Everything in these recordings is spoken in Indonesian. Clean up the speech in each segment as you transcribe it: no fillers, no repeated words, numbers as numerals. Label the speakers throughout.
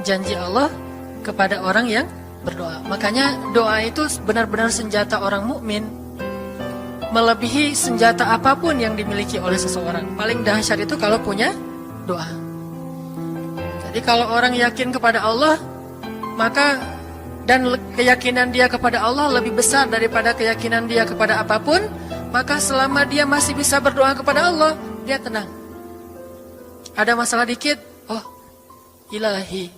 Speaker 1: janji Allah kepada orang yang berdoa. Makanya doa itu benar-benar senjata orang mukmin, melebihi senjata apapun yang dimiliki oleh seseorang. Paling dahsyat itu kalau punya doa. Jadi kalau orang yakin kepada Allah, maka dan keyakinan dia kepada Allah lebih besar daripada keyakinan dia kepada apapun, maka selama dia masih bisa berdoa kepada Allah, dia tenang. Ada masalah dikit, oh Ilahi.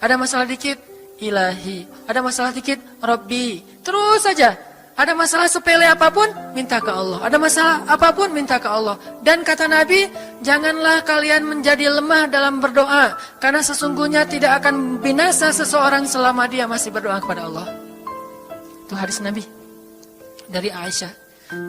Speaker 1: Ada masalah dikit, Ilahi. Ada masalah dikit, Rabbi. Terus saja. Ada masalah sepele apapun, minta ke Allah. Ada masalah apapun, minta ke Allah. Dan kata Nabi, janganlah kalian menjadi lemah dalam berdoa, karena sesungguhnya tidak akan binasa seseorang selama dia masih berdoa kepada Allah. Itu hadis Nabi dari Aisyah.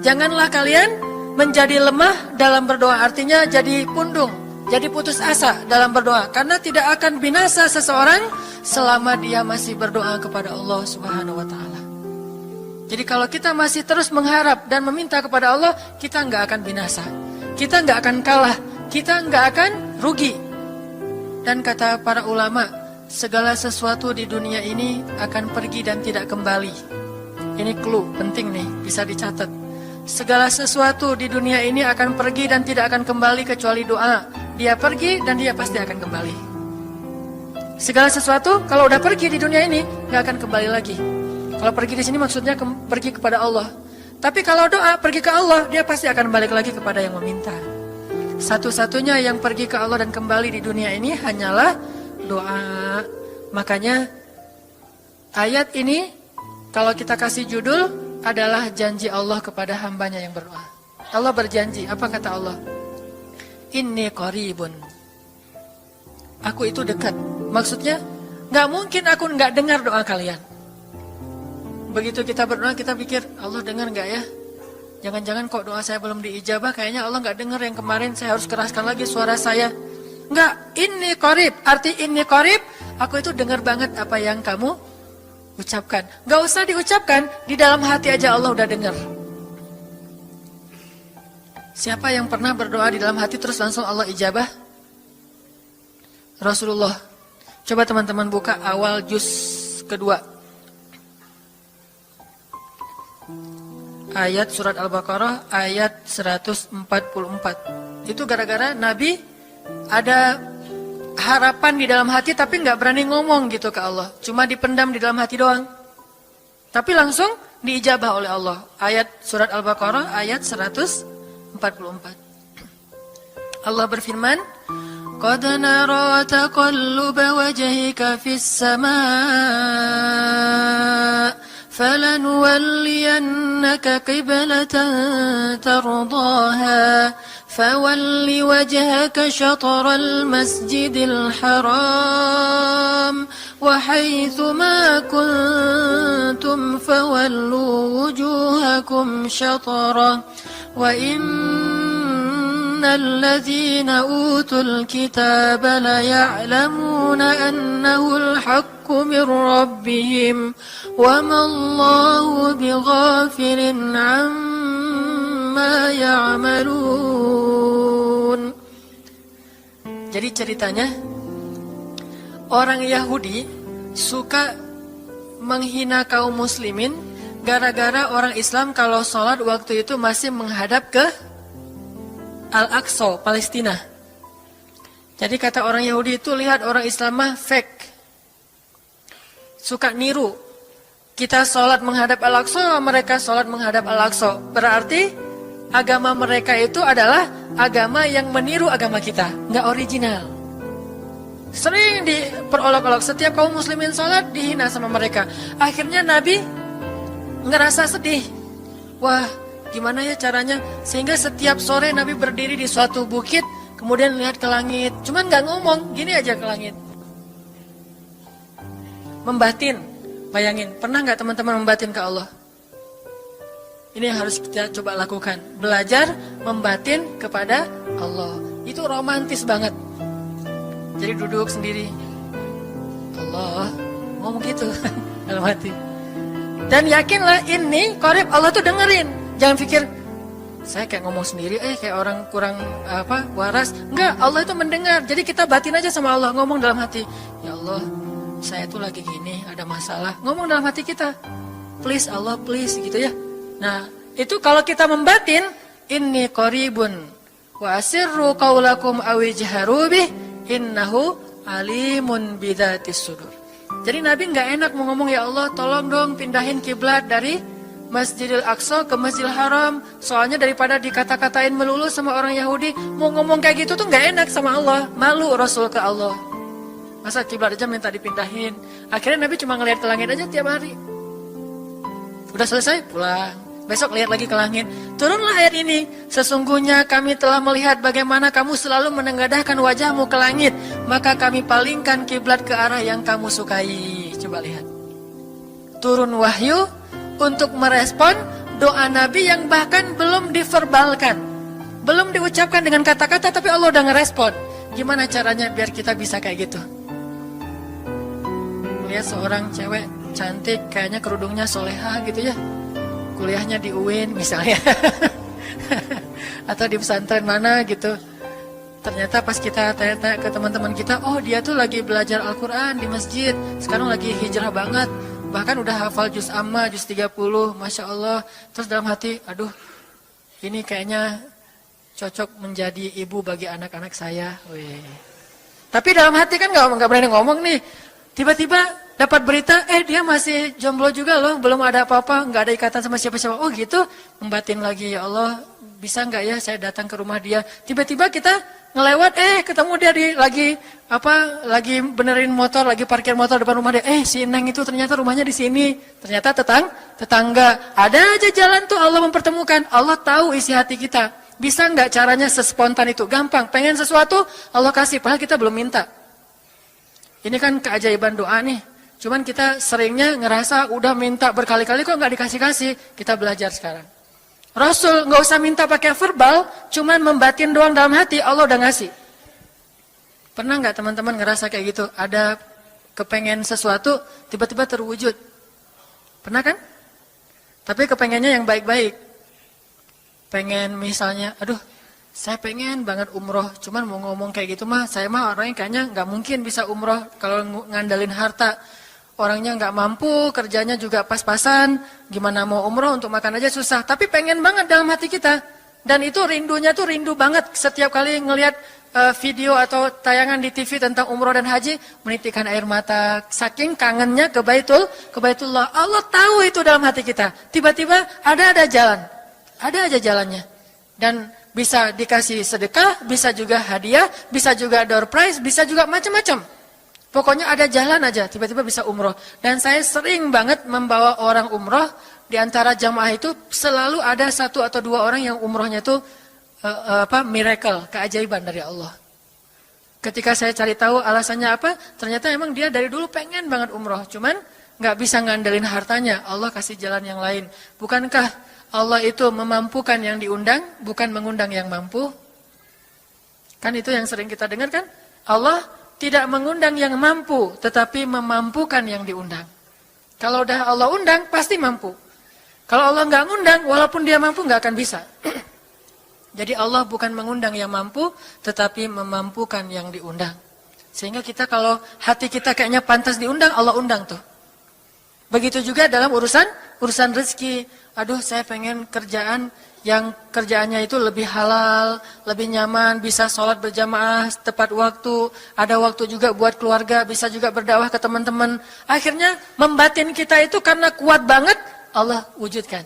Speaker 1: Janganlah kalian menjadi lemah dalam berdoa, artinya jadi pundung, jadi putus asa dalam berdoa, karena tidak akan binasa seseorang selama dia masih berdoa kepada Allah Subhanahu wa Ta'ala. Jadi kalau kita masih terus mengharap dan meminta kepada Allah, kita nggak akan binasa, kita nggak akan kalah, kita nggak akan rugi. Dan kata para ulama, segala sesuatu di dunia ini akan pergi dan tidak kembali. Ini clue penting nih, bisa dicatat. Segala sesuatu di dunia ini akan pergi dan tidak akan kembali kecuali doa. Dia pergi dan dia pasti akan kembali. Segala sesuatu kalau udah pergi di dunia ini nggak akan kembali lagi. Kalau pergi di sini maksudnya pergi kepada Allah. Tapi kalau doa pergi ke Allah, dia pasti akan balik lagi kepada yang meminta. Satu-satunya yang pergi ke Allah dan kembali di dunia ini hanyalah doa. Makanya ayat ini kalau kita kasih judul adalah janji Allah kepada hambanya yang berdoa. Allah berjanji, apa kata Allah? Inni qaribun. Aku itu dekat. Maksudnya gak mungkin aku gak dengar doa kalian. Begitu kita berdoa, kita pikir, Allah dengar gak ya? Jangan-jangan kok doa saya belum diijabah, kayaknya Allah gak dengar yang kemarin, saya harus keraskan lagi suara saya. Enggak, inni qarib, arti inni qarib, aku itu dengar banget apa yang kamu ucapkan. Gak usah diucapkan, di dalam hati aja Allah udah dengar. Siapa yang pernah berdoa di dalam hati terus langsung Allah ijabah? Rasulullah. Coba teman-teman buka awal juz kedua. Ayat surat Al-Baqarah ayat 144. Itu gara-gara Nabi ada harapan di dalam hati tapi gak berani ngomong gitu ke Allah. Cuma dipendam di dalam hati doang. Tapi langsung diijabah oleh Allah. Ayat surat Al-Baqarah ayat 144. Allah berfirman, Qad nara taqalluba wajhika fis samaa فَلَنُوَلِّيَنَّكَ قِبْلَةً تَرْضَاهَا فَوَلِّ وَجْهَكَ شَطْرَ الْمَسْجِدِ الْحَرَامِ وَحَيْثُ مَا كُنْتُمْ فَوَلُّوا وُجُوهَكُمْ شَطْرَهُ وَإِنَّ الَّذِينَ أُوتُوا الْكِتَابَ لَيَعْلَمُونَ أَنَّهُ الْحَقُّ مِنْ رَبِّهِمْ وَمَا اللَّهُ بِغَافِلٍ عَمَّا يَعْمَلُونَ. Jadi ceritanya, orang Yahudi suka menghina kaum muslimin gara-gara orang Islam kalau sholat waktu itu masih menghadap ke Al-Aqsa, Palestina. Jadi kata orang Yahudi itu, lihat orang Islam mah fake, suka niru. Kita sholat menghadap Al-Aqsa, mereka sholat menghadap Al-Aqsa. Berarti agama mereka itu adalah agama yang meniru agama kita, nggak original. Sering diperolok-olok, setiap kaum muslimin sholat dihina sama mereka. Akhirnya Nabi ngerasa sedih. Wah, gimana ya caranya? Sehingga setiap sore Nabi berdiri di suatu bukit, kemudian lihat ke langit. Cuman nggak ngomong, gini aja ke langit. Membatin. Bayangin, pernah nggak teman-teman membatin ke Allah? Ini yang harus kita coba lakukan. Belajar membatin kepada Allah. Itu romantis banget. Jadi duduk sendiri. Allah, ngomong gitu dalam hati. Dan yakinlah ini qarib, Allah tuh dengerin. Jangan pikir, saya kayak ngomong sendiri, kayak orang kurang waras. Enggak, Allah itu mendengar. Jadi kita batin aja sama Allah, ngomong dalam hati, ya Allah, saya tuh lagi gini, ada masalah. Ngomong dalam hati kita, please Allah, please, gitu ya. Nah, itu kalau kita membatin, inni qaribun wa asirru qaulakum aw ijharu bih innahu alimun bidzatis sudur. Jadi Nabi nggak enak mau ngomong, ya Allah, tolong dong pindahin kiblat dari Masjidil Aqsa ke Masjidil Haram. Soalnya daripada dikata-katain melulu sama orang Yahudi, mau ngomong kayak gitu tuh nggak enak sama Allah. Malu Rasul ke Allah. Masa kiblat aja minta dipindahin. Akhirnya Nabi cuma ngelihat ke langit aja tiap hari. Udah selesai, pulang. Besok lihat lagi ke langit. Turunlah ayat ini. Sesungguhnya kami telah melihat bagaimana kamu selalu menengadahkan wajahmu ke langit. Maka kami palingkan kiblat ke arah yang kamu sukai. Coba lihat. Turun wahyu untuk merespon doa Nabi yang bahkan belum diverbalkan. Belum diucapkan dengan kata-kata, tapi Allah udah ngerespon. Gimana caranya biar kita bisa kayak gitu? Lihat seorang cewek cantik, kayaknya kerudungnya soleha gitu ya. Kuliahnya di UIN misalnya. Atau di pesantren mana gitu. Ternyata pas kita tanya-tanya ke teman-teman kita, oh dia tuh lagi belajar Al-Quran di masjid. Sekarang lagi hijrah banget. Bahkan udah hafal juz amma, juz 30, Masya Allah. Terus dalam hati, aduh, ini kayaknya cocok menjadi ibu bagi anak-anak saya. Wih. Tapi dalam hati kan nggak berani ngomong nih. Tiba-tiba dapat berita, dia masih jomblo juga loh, belum ada apa-apa, nggak ada ikatan sama siapa-siapa. Oh gitu, membatin lagi, ya Allah, bisa nggak ya saya datang ke rumah dia. Tiba-tiba kita ngelewat, ketemu dia lagi benerin motor, lagi parkir motor depan rumah dia. Si Neng itu ternyata rumahnya di sini. Ternyata tetangga. Ada aja jalan tuh Allah mempertemukan. Allah tahu isi hati kita. Bisa nggak caranya sespontan itu? Gampang. Pengen sesuatu, Allah kasih. Padahal kita belum minta. Ini kan keajaiban doa nih. Cuman kita seringnya ngerasa udah minta berkali-kali kok nggak dikasih-kasih. Kita belajar sekarang. Rasul nggak usah minta pakai verbal, cuman membatin doang dalam hati, Allah udah ngasih. Pernah nggak teman-teman ngerasa kayak gitu? Ada kepengen sesuatu, tiba-tiba terwujud. Pernah kan? Tapi kepengennya yang baik-baik. Pengen misalnya, aduh, saya pengen banget umroh, cuman mau ngomong kayak gitu mah, saya mah orangnya kayaknya nggak mungkin bisa umroh kalau ngandalin harta. Orangnya nggak mampu, kerjanya juga pas-pasan, gimana mau umroh untuk makan aja susah. Tapi pengen banget dalam hati kita. Dan itu rindunya tuh rindu banget. Setiap kali ngelihat video atau tayangan di TV tentang umroh dan haji, menitikkan air mata. Saking kangennya ke Baitullah. Allah tahu itu dalam hati kita. Tiba-tiba ada jalan. Ada aja jalannya. Dan bisa dikasih sedekah, bisa juga hadiah, bisa juga door prize, bisa juga macam-macam. Pokoknya ada jalan aja, tiba-tiba bisa umroh. Dan saya sering banget membawa orang umroh, di antara jamaah itu selalu ada 1 atau 2 orang yang umrohnya itu miracle, keajaiban dari Allah. Ketika saya cari tahu alasannya apa, ternyata emang dia dari dulu pengen banget umroh, cuman nggak bisa ngandelin hartanya, Allah kasih jalan yang lain. Bukankah Allah itu memampukan yang diundang, bukan mengundang yang mampu? Kan itu yang sering kita dengar kan? Allah tidak mengundang yang mampu, tetapi memampukan yang diundang. Kalau udah Allah undang, pasti mampu. Kalau Allah nggak ngundang, walaupun dia mampu, nggak akan bisa. Jadi Allah bukan mengundang yang mampu, tetapi memampukan yang diundang. Sehingga kita kalau hati kita kayaknya pantas diundang, Allah undang tuh. Begitu juga dalam urusan rezeki. Aduh, saya pengen kerjaan yang kerjaannya itu lebih halal, lebih nyaman, bisa sholat berjamaah tepat waktu, ada waktu juga buat keluarga, bisa juga berdakwah ke teman-teman. Akhirnya membatin kita itu karena kuat banget, Allah wujudkan.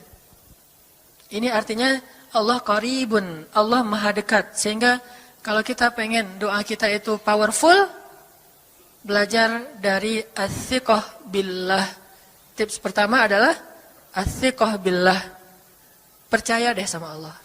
Speaker 1: Ini artinya Allah qaribun, Allah maha dekat. Sehingga kalau kita pengen doa kita itu powerful, belajar dari as-siqah billah. Tips pertama adalah as-siqah billah. Percaya deh sama Allah.